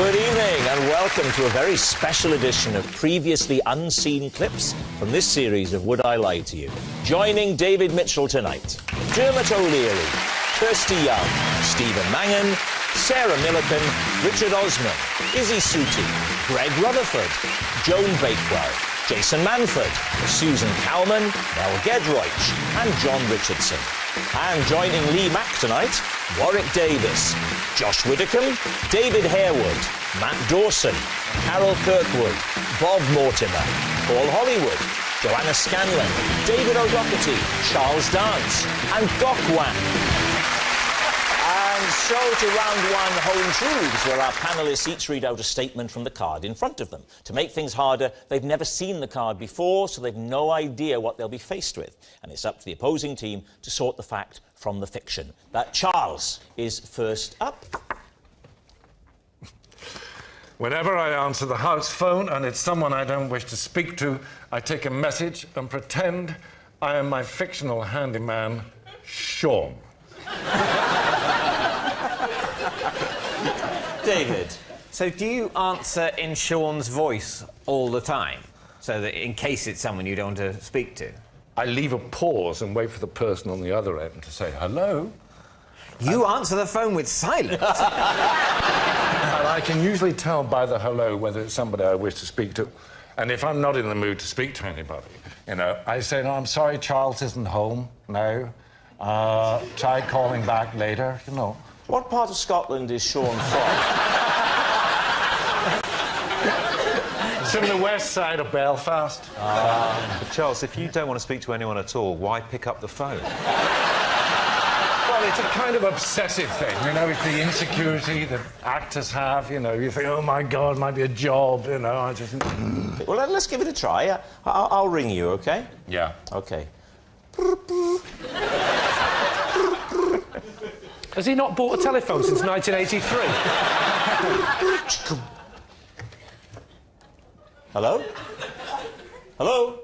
Good evening and welcome to a very special edition of previously unseen clips from this series of Would I Lie to You. Joining David Mitchell tonight, Dermot O'Leary, Kirsty Young, Stephen Mangan, Sarah Millican, Richard Osman, Izzy Sooty, Greg Rutherford, Joan Bakewell, Jason Manford, Susan Cowman, Mel Gedroich and John Richardson. And joining Lee Mack tonight, Warwick Davis, Josh Widdicombe, David Harewood, Matt Dawson, Carol Kirkwood, Bob Mortimer, Paul Hollywood, Joanna Scanlon, David O'Doherty, Charles Dance and Gok Wan. And so to round one, Home Truths, where our panellists each read out a statement from the card in front of them. To make things harder, they've never seen the card before, so they've no idea what they'll be faced with. And it's up to the opposing team to sort the fact from the fiction. Charles is first up. Whenever I answer the house phone and it's someone I don't wish to speak to, I take a message and pretend I am my fictional handyman, Sean. David. So do you answer in Sean's voice all the time? So that in case it's someone you don't want to speak to? I leave a pause and wait for the person on the other end to say hello. You answer the phone with silence? And I can usually tell by the hello whether it's somebody I wish to speak to. And if I'm not in the mood to speak to anybody, you know, I say, no, I'm sorry, Charles isn't home now. Try calling back later, you know. What part of Scotland is Sean from? It's in the west side of Belfast. But Charles, if you don't want to speak to anyone at all, why pick up the phone? Well, it's a kind of obsessive thing, you know, it's the insecurity that actors have, you know, you think, oh my God, might be a job, you know, I just... Well, let's give it a try. I'll ring you, OK? Yeah. OK. Has he not bought a telephone since 1983? Hello? Hello?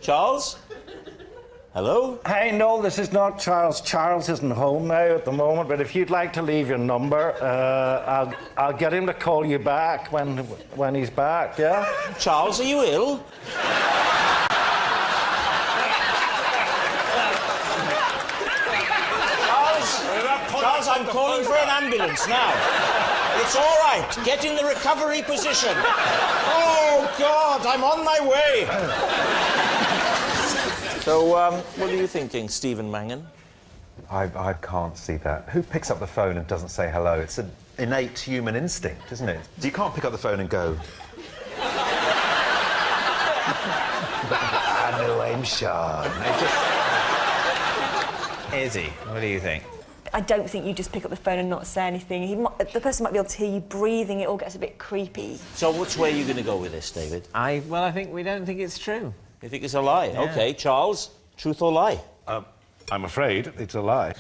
Charles? Hello? Hey, no, this is not Charles. Charles isn't home now at the moment, but if you'd like to leave your number, I'll get him to call you back when he's back, yeah? Charles, are you ill? Charles, I'm calling for an ambulance now. It's all right. Get in the recovery position. Oh, God, I'm on my way. So, what are you thinking, Stephen Mangan? I can't see that. Who picks up the phone and doesn't say hello? It's an innate human instinct, isn't it? You can't pick up the phone and go... I know I'm Sean. Izzy, what do you think? I don't think you just pick up the phone and not say anything. The person might be able to hear you breathing. It all gets a bit creepy. So which way are you going to go with this, David? I think we don't think it's true. You think it's a lie? Yeah. OK, Charles, truth or lie? I'm afraid it's a lie.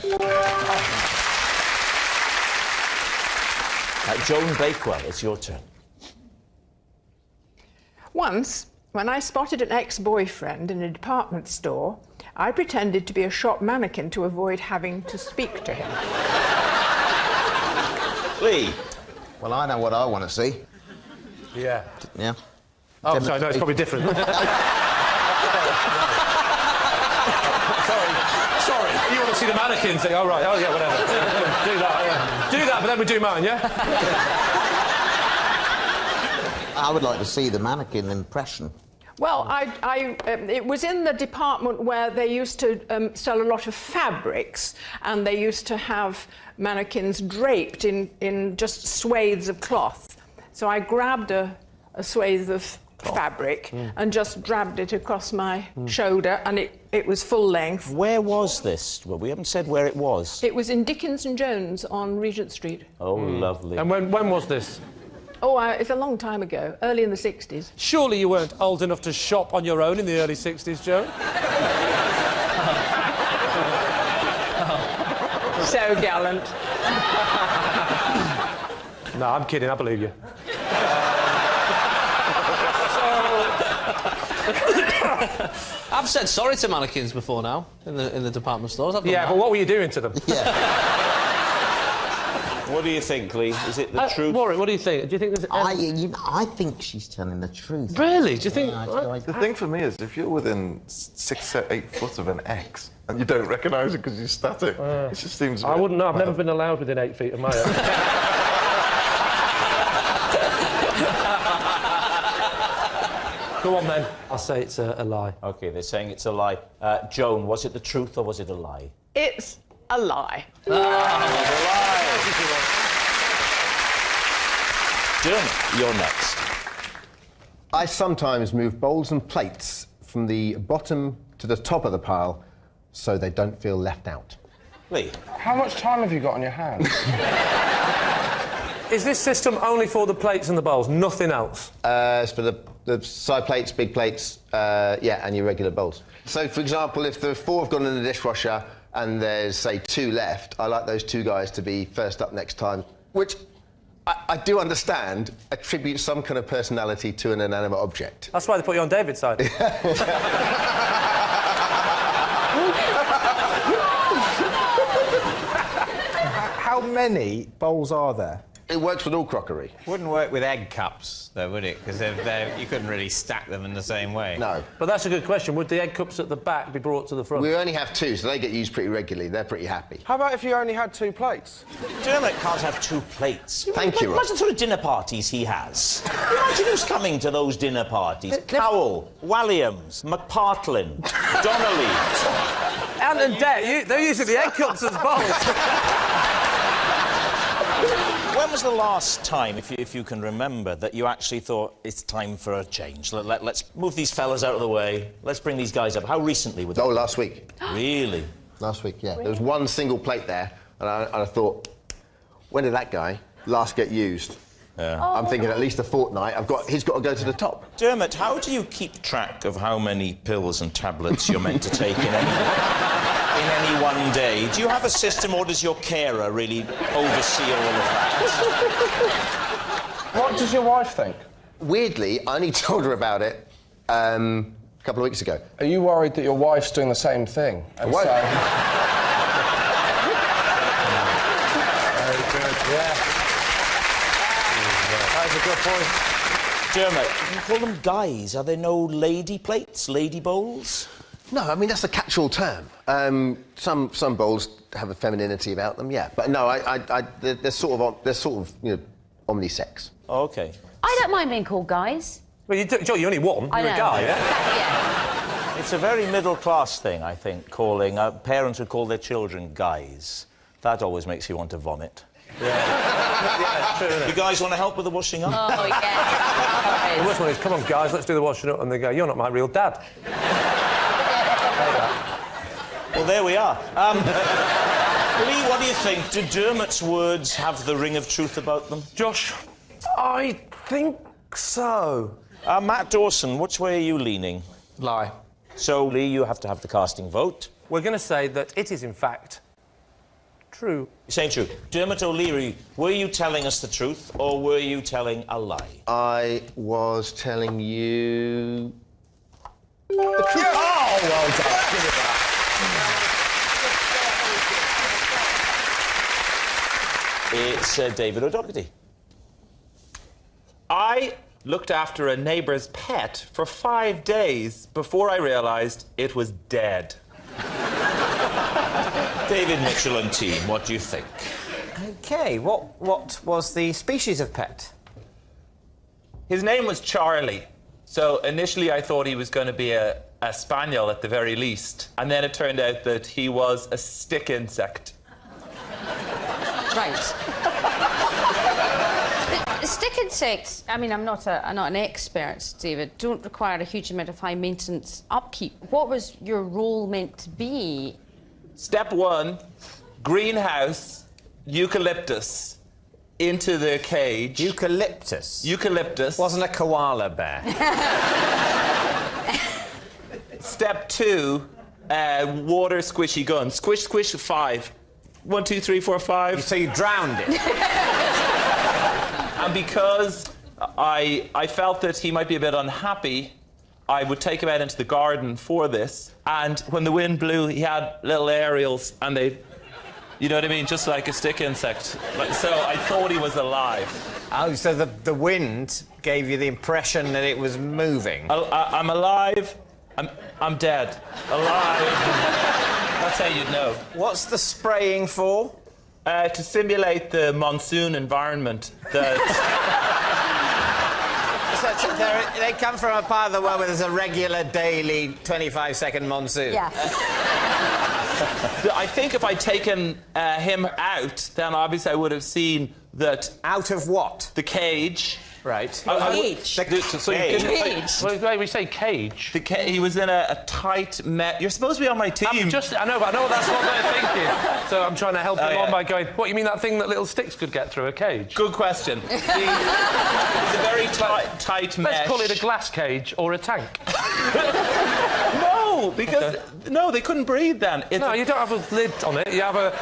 Joan Bakewell, it's your turn. Once, when I spotted an ex-boyfriend in a department store, I pretended to be a shop mannequin to avoid having to speak to him. Lee? Well, I know what I want to see. Yeah. Yeah. Oh, sorry, no, it's probably different. Sorry. You want to see the mannequin thing? Oh, right. Oh, yeah, whatever. Do that, yeah. Do that, but then we do mine, yeah? I would like to see the mannequin impression. Well, it was in the department where they used to sell a lot of fabrics, and they used to have mannequins draped in just swathes of cloth. So I grabbed a swathe of fabric and just dragged it across my shoulder, and it was full length. Where was this? Well, we haven't said where it was. It was in Dickens and Jones on Regent Street. Oh, lovely. And when was this? Oh, it's a long time ago, early in the 60s. Surely you weren't old enough to shop on your own in the early 60s, Joe? So gallant. No, I'm kidding, I believe you. I've said sorry to mannequins before now in the department stores. Yeah, but what were you doing to them? Yeah. What do you think, Lee? Is it the truth? Warren, what do you think? Do you think there's... I think she's telling the truth. Really? Do you think... The thing for me is, if you're within 6, 8 foot of an ex and you don't recognise it because you're static, it just seems... I wouldn't know. I've never been allowed within 8 feet of my ex. Go on, then. I'll say it's a lie. OK, they're saying it's a lie. Joan, was it the truth or was it a lie? It's a lie. Dermot, you're next. I sometimes move bowls and plates from the bottom to the top of the pile so they don't feel left out. Lee? How much time have you got on your hands? Is this system only for the plates and the bowls, nothing else? It's for the side plates, big plates, yeah, and your regular bowls. So, for example, if the 4 have gone in the dishwasher and there's, say, 2 left, I like those 2 guys to be first up next time, which I do understand attributes some kind of personality to an inanimate object. That's why they put you on David's side. How many bowls are there? It works with all crockery. Wouldn't work with egg cups, though, would it? Because you couldn't really stack them in the same way. No. But that's a good question. Would the egg cups at the back be brought to the front? We only have 2, so they get used pretty regularly. They're pretty happy. How about if you only had 2 plates? Dermot can't have 2 plates. Thank you, Rob. Imagine the sort of dinner parties he has. Imagine who's coming to those dinner parties. Cowell, Walliams, McPartlin, Donnelly. Ant and Det, they're using the egg cups as bowls. When was the last time, if you can remember, that you actually thought it's time for a change? Let's move these fellas out of the way. Let's bring these guys up. How recently was that? Oh, last week. Really? Last week, yeah. There was 1 single plate there, and I thought, when did that guy last get used? Yeah. I'm thinking at least a fortnight. He's got to go to the top. Dermot, how do you keep track of how many pills and tablets you're meant to take in any one day? Do you have a system, or does your carer really oversee all of that? What does your wife think? Weirdly, I only told her about it a couple of weeks ago. Are you worried that your wife's doing the same thing? And What? so... Very good, yeah. That's a good point. Dermot, you call them guys. Are there no lady plates, lady bowls? No, I mean, that's a catch-all term. Some bowls have a femininity about them, yeah. But no, they're sort of, you know, omnisex. Oh, OK. I don't mind being called guys. Well, you're only one. You're a guy, yeah? Yeah. It's a very middle-class thing, I think, calling... parents would call their children guys. That always makes you want to vomit. Yeah, true, isn't it? You guys want to help with the washing up? Oh, yeah. The worst one is, come on, guys, let's do the washing up. And they go, you're not my real dad. Well, there we are. Lee, what do you think? Do Dermot's words have the ring of truth about them? Josh? I think so. Matt Dawson, which way are you leaning? Lie. So, Lee, you have to have the casting vote. We're going to say that it is, in fact, true. You're saying true. Dermot O'Leary, were you telling us the truth, or were you telling a lie? I was telling you... the truth. Oh, well done. Give it that. It's David O'Doherty. I looked after a neighbour's pet for 5 days before I realised it was dead. David Mitchell and team, what do you think? OK, what was the species of pet? His name was Charlie. So initially I thought he was going to be a spaniel at the very least. And then it turned out that he was a stick insect. Right. Stick insects, I mean, I'm not an expert, David, don't require a huge amount of high maintenance upkeep. What was your role meant to be? Step 1, greenhouse, eucalyptus into the cage. Eucalyptus? Eucalyptus. Wasn't a koala bear. Step 2, water squishy gun. Squish, squish, 5. 1, 2, 3, 4, 5. So you drowned it? And because I felt that he might be a bit unhappy, I would take him out into the garden for this. And when the wind blew, he had little aerials, and they'd You know what I mean? Just like a stick insect. So I thought he was alive. Oh, so the wind gave you the impression that it was moving. I'm alive. I'm dead. Alive. That's how you'd know. What's the spraying for? To simulate the monsoon environment. So they come from a part of the world where there's a regular daily 25-second monsoon. Yeah. I think if I'd taken him out, then obviously I would have seen that... Out of what? The cage. Right. Cage. So you didn't... Well, we say cage. He was in a tight... You're supposed to be on my team. I know, but I know that's what they're thinking. So I'm trying to help them on by going, what, you mean that thing that little sticks could get through a cage? Good question. It's a very tight mesh. Let's call it a glass cage or a tank. No, because... No, they couldn't breathe then. No, you don't have a lid on it. You have a...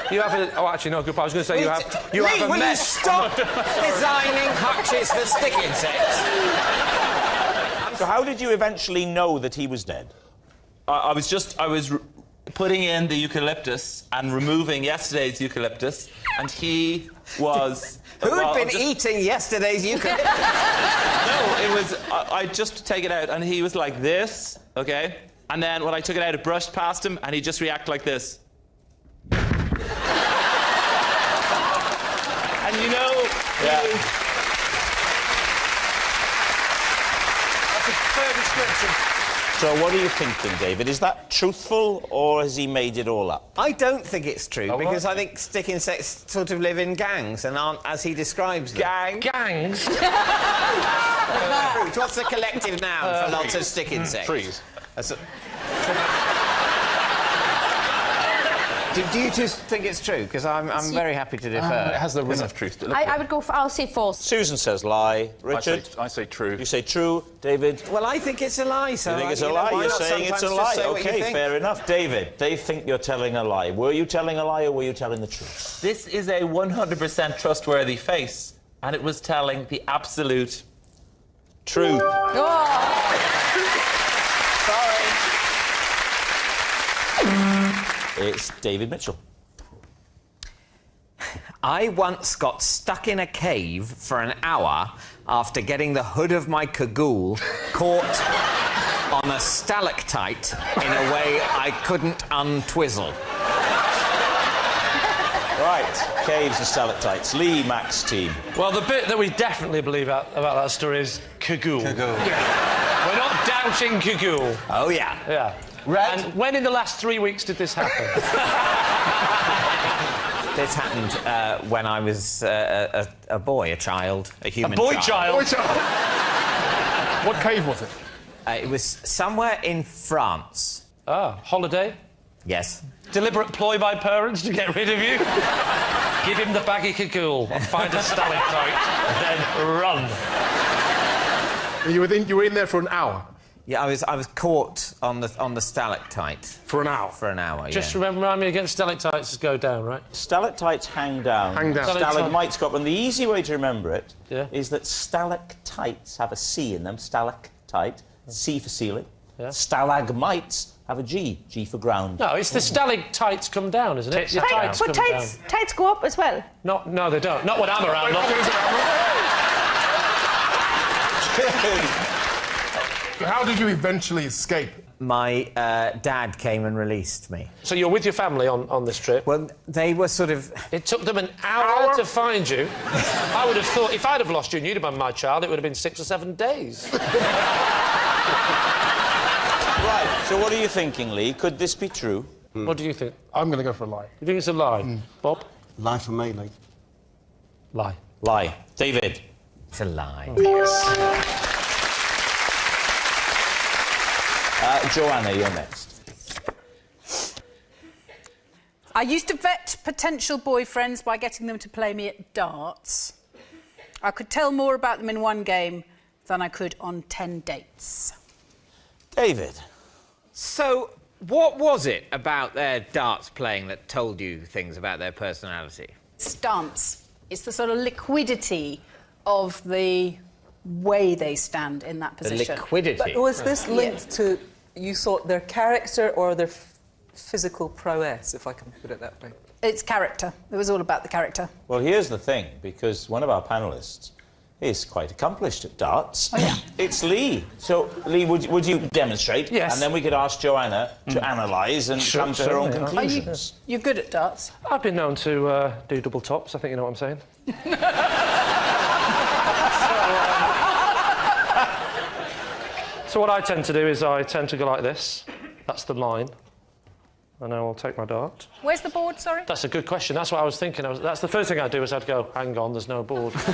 Oh, actually, no, good. I was going to say you have a will mesh. You stop designing hutches for stick insects? So how did you eventually know that he was dead? I was putting in the eucalyptus and removing yesterday's eucalyptus, and he was... Who'd been eating yesterday's eucalyptus? No, it was... I just take it out, and he was like this, OK? And then when I took it out, it brushed past him, and he just reacted like this. And you know... Yeah. That's a fair description. So what are you thinking, David? Is that truthful, or has he made it all up? I don't think it's true, because I think stick insects sort of live in gangs and aren't as he describes them. Gangs? What's the collective noun for lots of stick insects? Trees. Do you two think it's true? Because I'm very happy to defer. It has the ring of truth to it. I would go for... I'll say false. Susan says lie. Richard? I say true. You say true. David? Well, I think it's a lie, so... You think it's a lie? You're saying it's a lie. OK, fair enough. David, they think you're telling a lie. Were you telling a lie, or were you telling the truth? This is a 100% trustworthy face, and it was telling the absolute truth. Sorry. It's David Mitchell. I once got stuck in a cave for an hour after getting the hood of my cagoule caught on a stalactite in a way I couldn't untwizzle. Right, caves and stalactites. Lee, Max team. Well, the bit that we definitely believe about that story is cagoule. Yeah. We're not doubting cagoule. Oh, yeah. Yeah. Red. And when in the last 3 weeks did this happen? This happened when I was a boy, a child, a human A boy child? What cave was it? It was somewhere in France. Ah, holiday? Yes. Deliberate ploy by parents to get rid of you? Give him the baggy cagoule and find a stalactite, then run. You were in there for an hour? Yeah, I was caught on the stalactite. For an hour? For an hour, Just yeah. remind me again, stalactites go down, right? Stalactites hang down. Hang down. Stalagmites go up. And the easy way to remember it is Yeah. that stalactites have a C in them. Stalactite, C for ceiling. Yeah. Stalagmites have a G, G for ground. No, it's the stalactites come down, isn't it? The tights But come down. tights go up as well. No, they don't. Not when I'm around. How did you eventually escape? My dad came and released me. So you're with your family on this trip? Well, they were sort of... It took them an hour to find you. I would have thought, if I'd have lost you and you'd have been my child, it would have been 6 or 7 days. Right, so what are you thinking, Lee? Could this be true? What do you think? I'm going to go for a lie. You think it's a lie? Bob? Lie for me, Lee. Lie. Lie. David? It's a lie. Yes. Joanna, you're next. I used to vet potential boyfriends by getting them to play me at darts. I could tell more about them in one game than I could on 10 dates. David? So, what was it about their darts playing that told you things about their personality? Stance. It's the sort of liquidity of the way they stand in that position. The liquidity? But was this linked to, you thought, their character or their physical prowess, if I can put it that way? It's character. It was all about the character. Well, here's the thing, because one of our panellists is quite accomplished at darts. Oh, yeah. It's Lee. So, Lee, would you demonstrate? Yes. And then we could ask Joanna to analyse and come to her own conclusions. You're good at darts? I've been known to do double tops, I think you know what I'm saying. So what I tend to do is I tend to go like this. That's the line. And then I'll take my dart. Where's the board, sorry? That's a good question. That's what I was thinking. That's the first thing I'd do is I'd go, hang on, there's no board. Because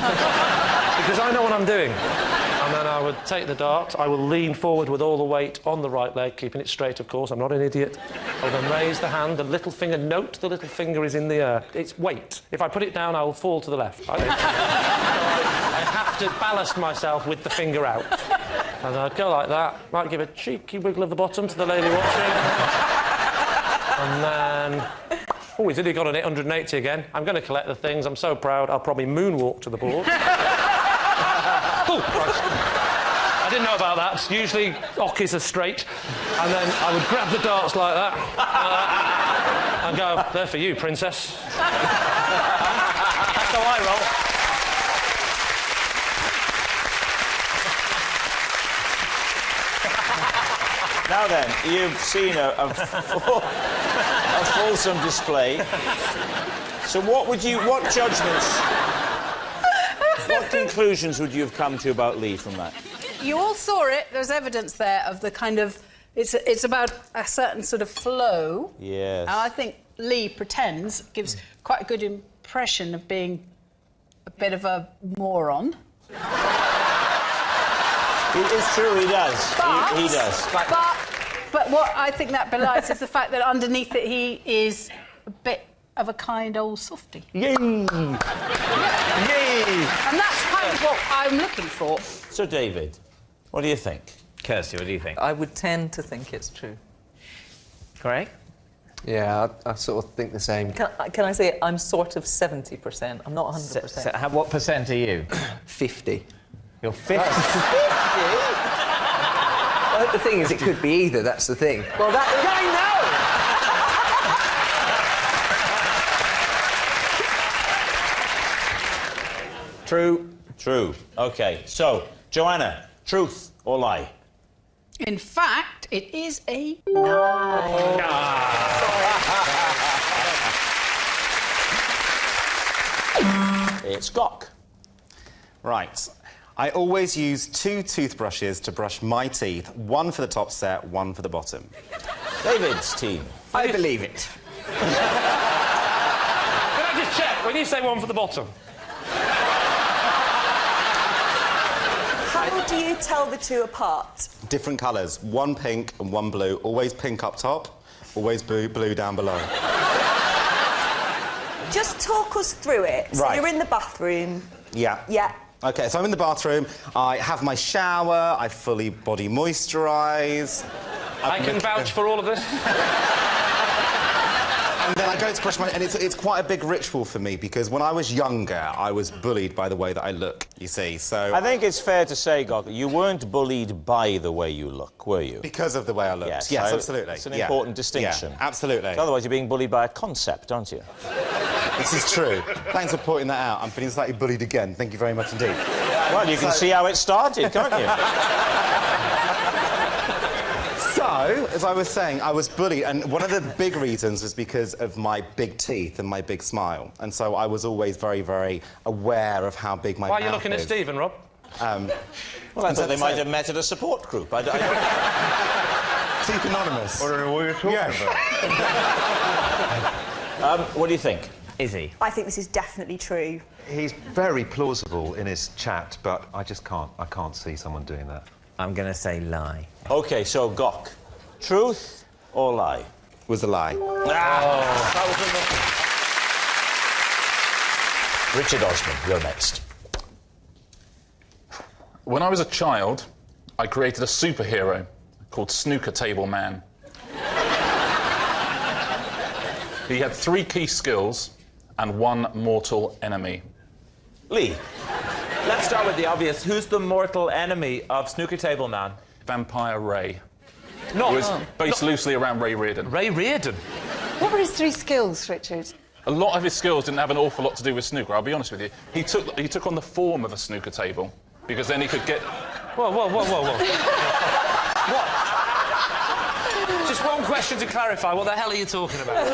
I know what I'm doing. And then I would take the dart, I will lean forward with all the weight on the right leg, keeping it straight, of course. I'm not an idiot. I'll then raise the hand, the little finger, note the little finger is in the air. It's weight. If I put it down, I will fall to the left. I have to ballast myself with the finger out. And I'd go like that. Might give a cheeky wiggle of the bottom to the lady watching. And then... Oh, he's only got an 180 again. I'm going to collect the things. I'm so proud. I'll probably moonwalk to the board. Oh, I didn't know about that. Usually, ockies are straight. And then I would grab the darts like that. And go, they're for you, princess. That's how I roll. Now then, you've seen a fulsome display. So what judgments, what conclusions would you have come to about Lee from that? You all saw it. There's evidence there of the kind of... It's about a certain sort of flow. Yes. And I think Lee gives quite a good impression of being a bit of a moron. It's true, he does. But, he does. But what I think that belies is the fact that underneath it he is a bit of a kind old softy. Yay! Yay! And that's kind of what I'm looking for. So, David, what do you think? Kirsty, what do you think? I would tend to think it's true. Craig? Yeah, I sort of think the same. Can I say I'm sort of 70%? I'm not 100%. What percent are you? 50. You're 50? Well, the thing is, it could be either, that's the thing. Well, True. True. OK, so, Joanna, truth or lie? In fact, it is a lie. It's Gok. Right. I always use 2 toothbrushes to brush my teeth, one for the top set, one for the bottom. David's team. I believe it. Can I just check? When you say one for the bottom... How do you tell the two apart? Different colours, one pink and one blue. Always pink up top, always blue down below. Just talk us through it. So Right. you're in the bathroom. Yeah. Yeah. OK, so I'm in the bathroom, I have my shower, I fully body moisturise... I can vouch for all of this. And then I go to brush my... And it's quite a big ritual for me, because when I was younger, I was bullied by the way that I look, you see, so... I think it's fair to say, Gok, you weren't bullied by the way you look, were you? Because of the way I looked. Yes, so absolutely. It's an important distinction. Yeah, absolutely. Otherwise, you're being bullied by a concept, aren't you? This is true. Thanks for pointing that out. I'm feeling slightly bullied again. Thank you very much indeed. Well, you can see how it started, can't you? So, as I was saying, I was bullied, and one of the big reasons was because of my big teeth and my big smile. And so I was always very, very aware of how big my Why mouth are you looking is. at Stephen, Rob? Well, I thought they might have met at a support group. I don't... Teeth Anonymous. What are you talking about? What do you think? Izzy? I think this is definitely true. He's very plausible in his chat, but I can't see someone doing that. I'm going to say lie. OK, so, Gok, truth or lie? Was a lie. That was Richard Osman, you're next. When I was a child, I created a superhero called Snooker Table Man. He had 3 key skills and 1 mortal enemy. Lee? Let's start with the obvious. Who's the mortal enemy of Snooker Table Man? Vampire Ray. Not... It was based loosely around Ray Reardon. Ray Reardon? What were his 3 skills, Richard? A lot of his skills didn't have an awful lot to do with snooker, I'll be honest with you. He took on the form of a snooker table, because then he could get... Whoa. What? Just one question to clarify. What the hell are you talking about?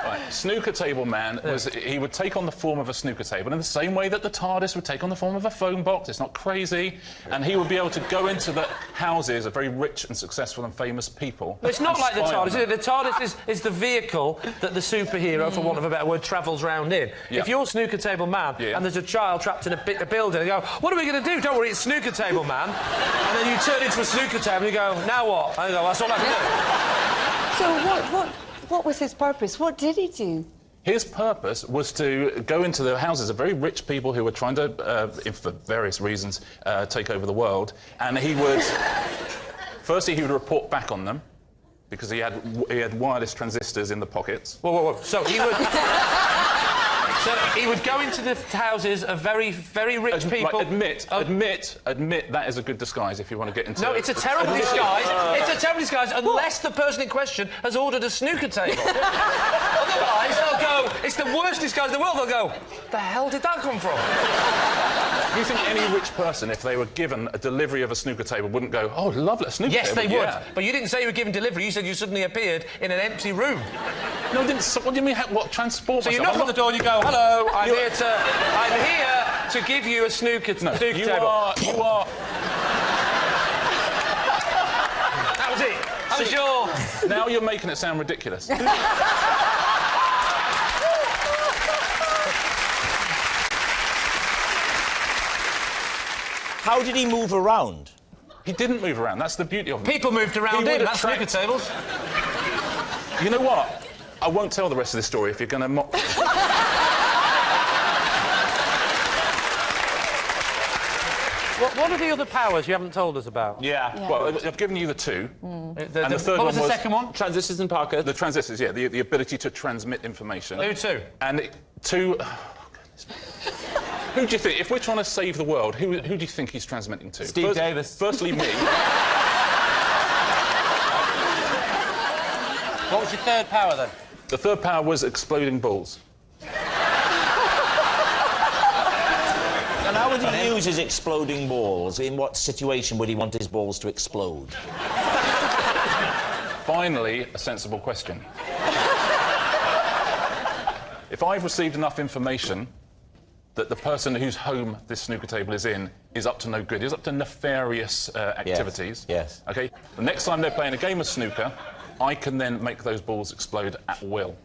Right. Snooker table man he would take on the form of a snooker table in the same way that the TARDIS would take on the form of a phone box. It's not crazy. And he would be able to go into the houses of very rich and successful and famous people. It's not like the spy on TARDIS, is them. it? The TARDIS is the vehicle that the superhero, for want of a better word, travels round in. Yeah. If you're snooker table man and there's a child trapped in a building, and you go, what are we going to do? Don't worry, it's snooker table man. And then you turn into a snooker table and you go, now what? And I go, that's all I can do. So what was his purpose? What did he do? His purpose was to go into the houses of very rich people who were trying to, for various reasons, take over the world. And he would... Firstly, he would report back on them, because he had wireless transistors in the pockets. Whoa. So he would... So he would go into the houses of very, very rich people... Right, admit that is a good disguise if you want to get into... No, it's a terrible disguise. It's a terrible disguise unless the person in question has ordered a snooker table. Otherwise, they'll go, it's the worst disguise in the world. They'll go, the hell did that come from? Do you think any rich person, if they were given a delivery of a snooker table, wouldn't go, oh, lovely, a snooker yes, table? Yes, they would. Yeah. But you didn't say you were given delivery. You said you suddenly appeared in an empty room. No, I didn't. What do you mean, what, transport So you myself? knock on the door and you go, hello, I'm here to give you a snooker table. You are... That was it. That was your... Now you're making it sound ridiculous. How did he move around? He didn't move around. That's the beauty of it. People moved around him. That's snooker tables. You know what? I won't tell the rest of this story if you're going to mock me. What are the other powers you haven't told us about? Yeah. Well, I've given you the two. And the third what was one the second one? Transistors and pockets. The transistors, yeah. The ability to transmit information. Who to? And to... Oh, who do you think, if we're trying to save the world, who do you think he's transmitting to? Steve Davis. Firstly, me. What was your third power, then? The third power was exploding balls. And how would he use his exploding balls? In what situation would he want his balls to explode? Finally, a sensible question. If I've received enough information that the person whose home this snooker table is in is up to no good, is up to nefarious activities. Yes. OK? The next time they're playing a game of snooker, I can then make those balls explode at will.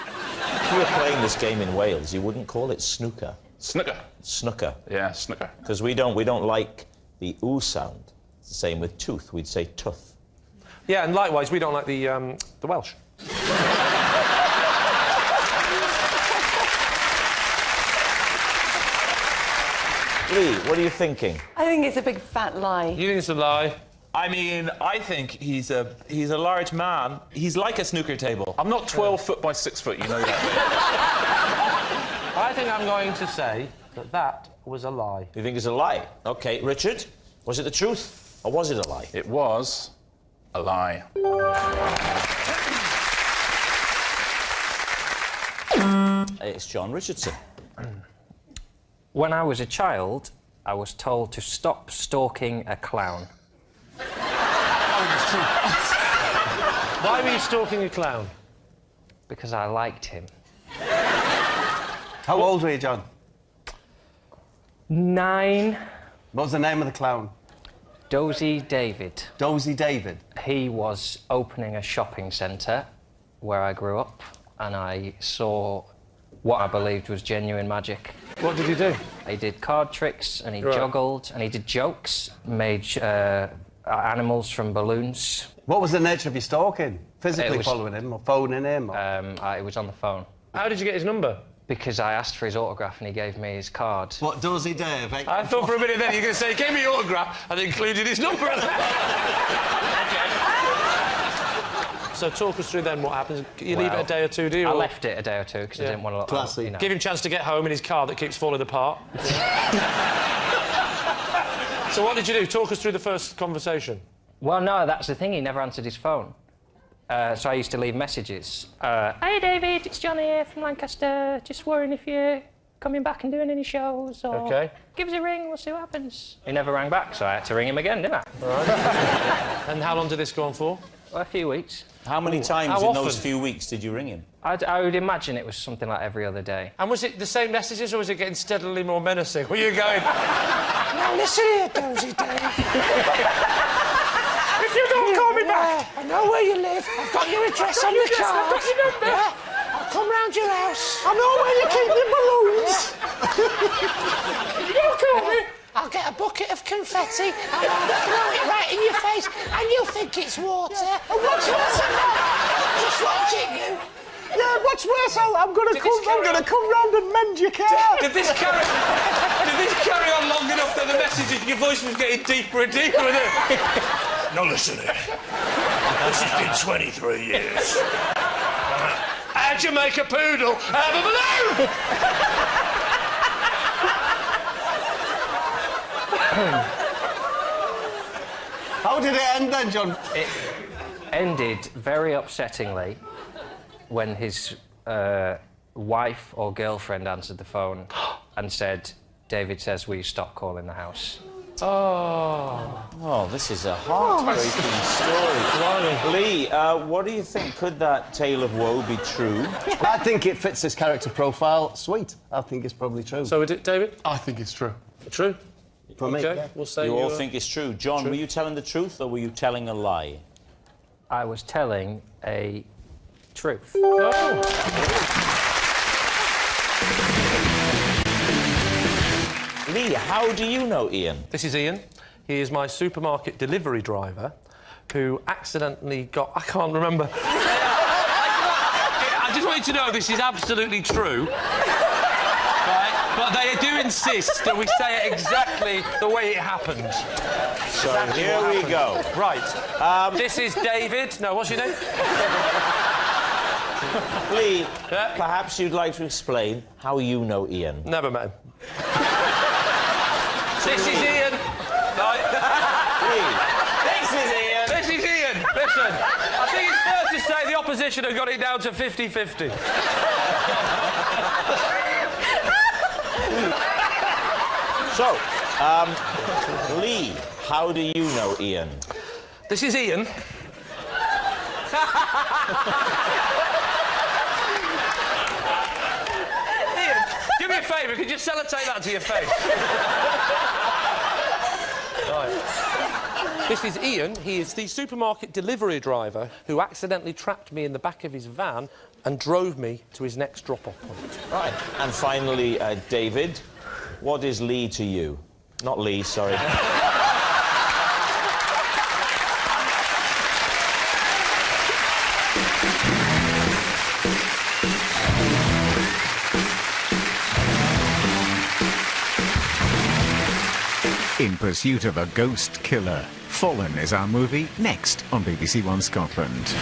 If you were playing this game in Wales, you wouldn't call it snooker. Snooker. Snooker. Yeah, snooker. Because we don't like the oo sound. It's the same with tooth. We'd say tooth. Yeah, and likewise, we don't like the Welsh. Lee, what are you thinking? I think it's a big fat lie. You think it's a lie? I mean, I think he's a large man. He's like a snooker table. I'm not 12 foot by 6 foot, you know that. I think I'm going to say that was a lie. You think it's a lie? OK, Richard, was it the truth or was it a lie? It was a lie. It's John Richardson. When I was a child, I was told to stop stalking a clown. Why were you stalking a clown? Because I liked him. How old were you, John? 9. What was the name of the clown? Dozy David. Dozy David? He was opening a shopping centre where I grew up, and I saw what I believed was genuine magic. What did he do? He did card tricks, and he juggled, and he did jokes, made animals from balloons. What was the nature of your stalking? Physically following him or phoning him? Or... It was on the phone. How did you get his number? Because I asked for his autograph and he gave me his card. What does he do? I thought for a minute then you were going to say, he gave me your autograph and included his number. So talk us through then what happens. You leave it a day or two, do you? I left it a day or two because I didn't want to... Classy. Give him a chance to get home in his car that keeps falling apart. So what did you do? Talk us through the first conversation. Well, no, that's the thing. He never answered his phone. So I used to leave messages. Hey, David, it's Johnny here from Lancaster. Just wondering if you're coming back and doing any shows, or OK. give us a ring, we'll see what happens. He never rang back, so I had to ring him again, didn't I? Right. And how long did this go on for? Well, a few weeks. How many times How in often? those few weeks did you ring him? I would imagine it was something like every other day. And was it the same messages, or was it getting steadily more menacing? Were you going, now listen here, Dozy Dave. If you don't call me back, I know where you live. I've got your address on the card. I've got your number. Yeah? I'll come round your house. I know where you keep your balloons. If you don't call me, I'll get a bucket of confetti and I'll throw it right in your face and you'll think it's water. Yeah. And what's worse than that? Just watching you. Yeah, what's worse? I'm gonna come round and mend your car. Did this carry on long enough that the message, your voice was getting deeper and deeper, wasn't it? Now listen here. This has been 23 years. How'd you make a poodle out of a balloon? How did it end then, John? It ended very upsettingly when his wife or girlfriend answered the phone and said, David says, will you stop calling the house? Oh, this is a heartbreaking story. Lee, what do you think? Could that tale of woe be true? I think it fits his character profile. Sweet. I think it's probably true. So is it, David? I think it's true. True? For me, OK, yeah. we'll say You all think it's true. John, true. were you telling the truth or were you telling a lie? I was telling a truth. Lee, how do you know Ian? This is Ian. He is my supermarket delivery driver who accidentally got... I can't remember. I just want you to know this is absolutely true. Right? But they do insist that we say it exactly the way it happened. So here we go. Right. This is David. No, what's your name? Lee, perhaps you'd like to explain how you know Ian. Never met him. This is Ian. Right. This is Ian. This is Ian. Listen, I think it's fair to say the opposition have got it down to 50-50. So, Lee, how do you know Ian? This is Ian. Ian, do me a favour, could you sellotape that to your face? Right. This is Ian. He is the supermarket delivery driver who accidentally trapped me in the back of his van and drove me to his next drop-off point. Right. And finally, David, what is Lee to you? Not Lee, sorry. In pursuit of a ghost killer. Fallen is our movie, next on BBC One Scotland.